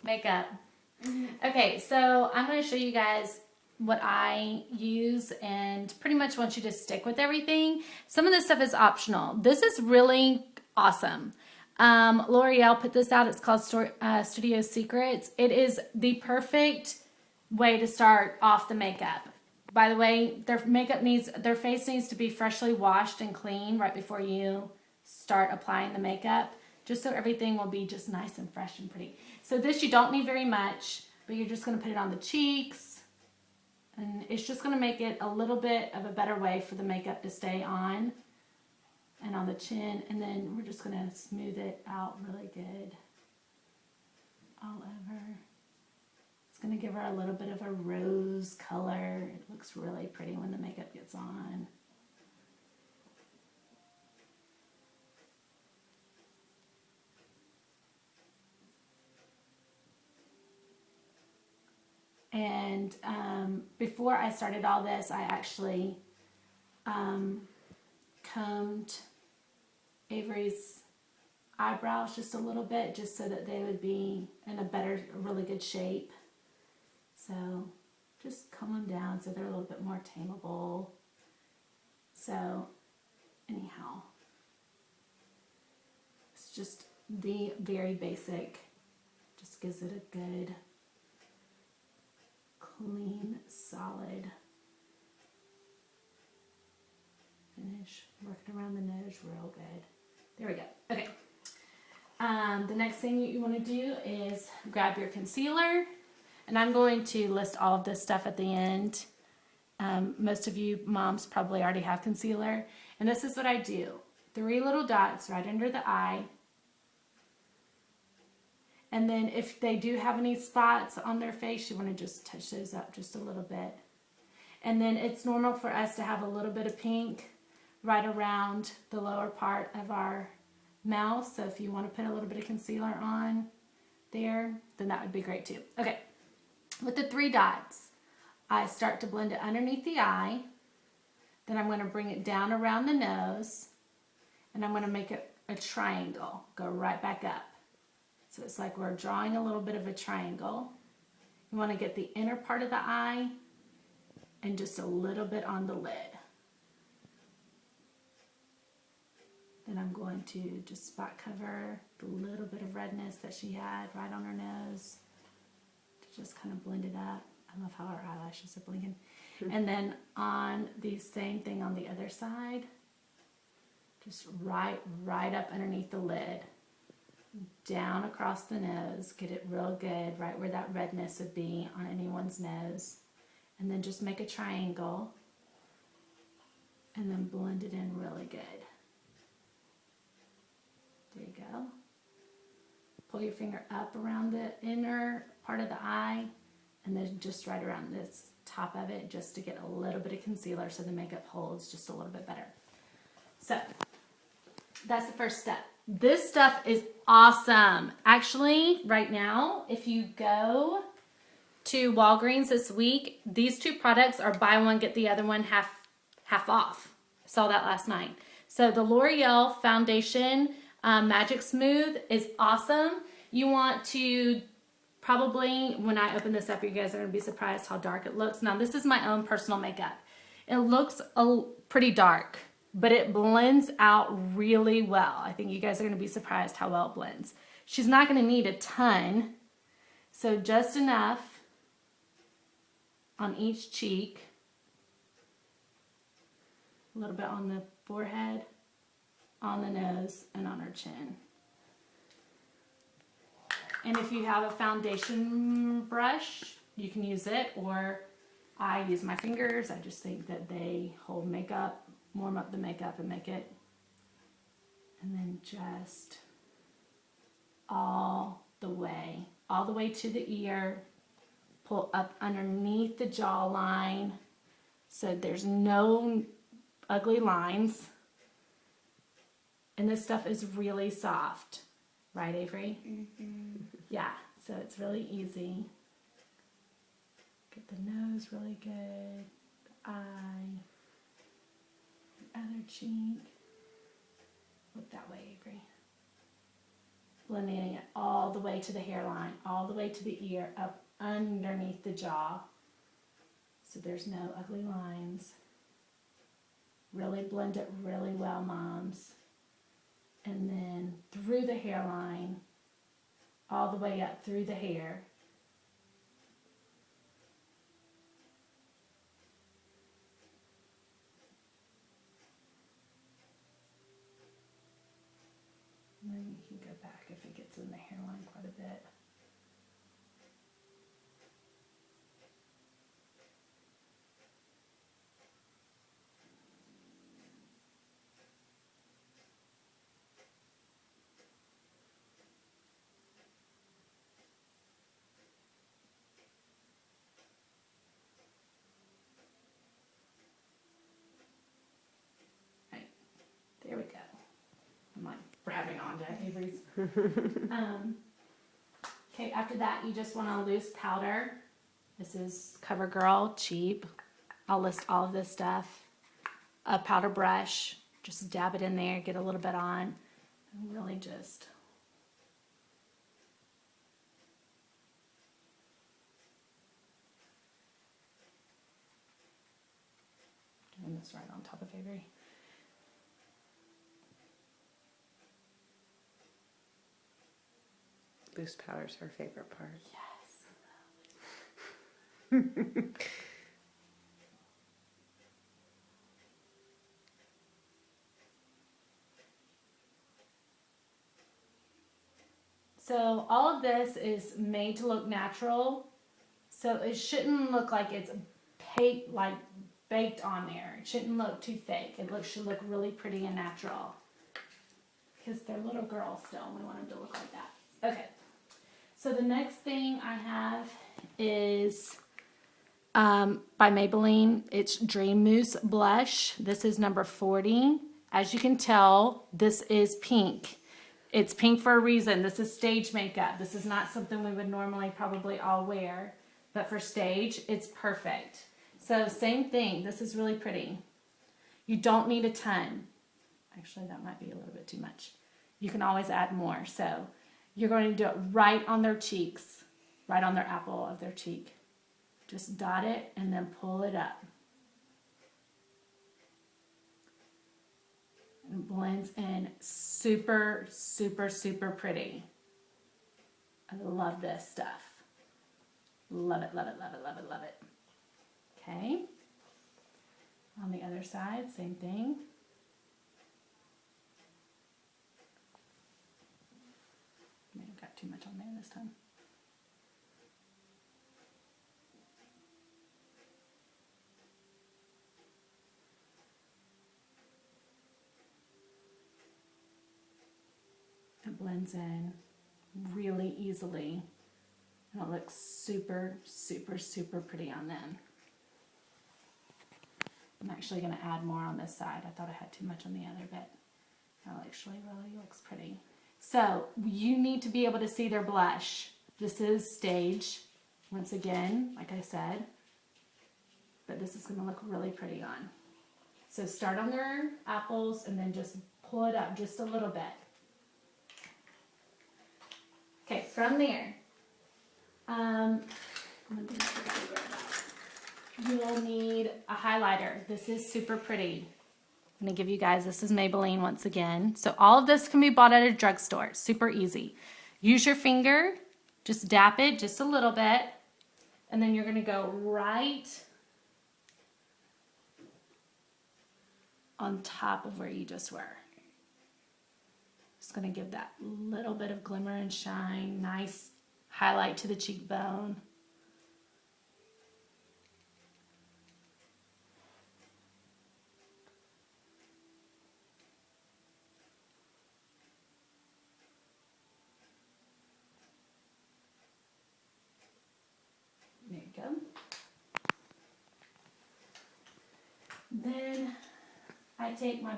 makeup. Okay, so I'm going to show you guys what I use and pretty much want you to stick with everything. Some of this stuff is optional. This is really awesome. L'Oreal put this out. It's called Studio Secrets. It is the perfect way to start off the makeup. By the way, their face needs to be freshly washed and clean right before you start applying the makeup, just so everything will be just nice and fresh and pretty. So this, you don't need very much, but you're just going to put it on the cheeks, and it's just going to make it a little bit of a better way for the makeup to stay on, and on the chin, and then we're just going to smooth it out really good all over. It's going to give her a little bit of a rose color. It looks really pretty when the makeup gets on. And before I started all this, I actually combed Avery's eyebrows just a little bit, just so that they would be in a really good shape. So just comb them down so they're a little bit more tameable. So anyhow, it's just the very basic, just gives it a good, clean, solid finish. Working around the nose real good. There we go. Okay. The next thing you want to do is grab your concealer. And I'm going to list all of this stuff at the end. Most of you moms probably already have concealer. And this is what I do. 3 little dots right under the eye. And then if they do have any spots on their face, you want to just touch those up just a little bit. And then it's normal for us to have a little bit of pink right around the lower part of our mouth. So if you want to put a little bit of concealer on there, then that would be great too. Okay. With the 3 dots, I start to blend it underneath the eye. Then I'm going to bring it down around the nose. And I'm going to make it a triangle. Go right back up. So it's like we're drawing a little bit of a triangle. You want to get the inner part of the eye and just a little bit on the lid. Then I'm going to just spot cover the little bit of redness that she had right on her nose. Just kind of blend it up. I love how our eyelashes are blinking. And then on the same thing on the other side, just right up underneath the lid, down across the nose, get it real good, right where that redness would be on anyone's nose. And then just make a triangle and then blend it in really good. There you go. Pull your finger up around the inner part of the eye and then just right around this top of it, just to get a little bit of concealer so the makeup holds just a little bit better. So that's the first step. This stuff is awesome. Actually, right now, if you go to Walgreens this week, these 2 products are buy one, get the other one half off. I saw that last night. So the L'Oreal Foundation Magic Smooth is awesome. You want to probably, when I open this up, you guys are going to be surprised how dark it looks. Now, this is my own personal makeup. It looks pretty dark, but it blends out really well. I think you guys are going to be surprised how well it blends. She's not going to need a ton, so just enough on each cheek, a little bit on the forehead, on the nose, and on her chin. And if you have a foundation brush, you can use it, or I use my fingers. I just think that they hold makeup, warm up the makeup and make it. And then just all the way to the ear, pull up underneath the jawline so there's no ugly lines. And this stuff is really soft. Right, Avery? Mm-hmm. Yeah, so it's really easy. Get the nose really good, the eye, the other cheek. Look that way, Avery. Blending it all the way to the hairline, all the way to the ear, up underneath the jaw. So there's no ugly lines. Really blend it really well, moms. And then through the hairline, all the way up through the hair. And then you can go back if it gets in the hairline quite a bit. Right, there we go. I'm like grabbing onto Avery's. Okay, after that you just want a loose powder. This is CoverGirl, cheap. I'll list all of this stuff. A powder brush, just dab it in there, get a little bit on, and really just doing this right on top of Avery. Loose powder's her favorite part. Yes. So all of this is made to look natural. So it shouldn't look like it's baked on there. It shouldn't look too fake. It should look really pretty and natural. Because they're little girls still, and we want them to look like that. Okay. So the next thing I have is by Maybelline. It's Dream Mousse Blush. This is number 40. As you can tell, this is pink. It's pink for a reason. This is stage makeup. This is not something we would normally probably all wear. But for stage, it's perfect. So same thing. This is really pretty. You don't need a ton. Actually, that might be a little bit too much. You can always add more. So you're going to do it right on their cheeks, right on their apple of their cheek. Just dot it and then pull it up. And it blends in super, super, super pretty. I love this stuff. Love it, love it, love it, love it, love it. Okay. On the other side, same thing. I may have got too much on there this time. It blends in really easily. And it looks super, super, super pretty on them. I'm actually going to add more on this side. I thought I had too much on the other, but that actually really looks pretty. So you need to be able to see their blush. This is stage, once again, like I said, but this is going to look really pretty on. So start on their apples and then just pull it up just a little bit. Okay, from there, you'll need a highlighter. This is super pretty. I'm going to give you guys, this is Maybelline once again. So all of this can be bought at a drugstore. Super easy. Use your finger, just dap it just a little bit, and then you're going to go right on top of where you just were. Just going to give that little bit of glimmer and shine, nice highlight to the cheekbone. There you go. Then I take my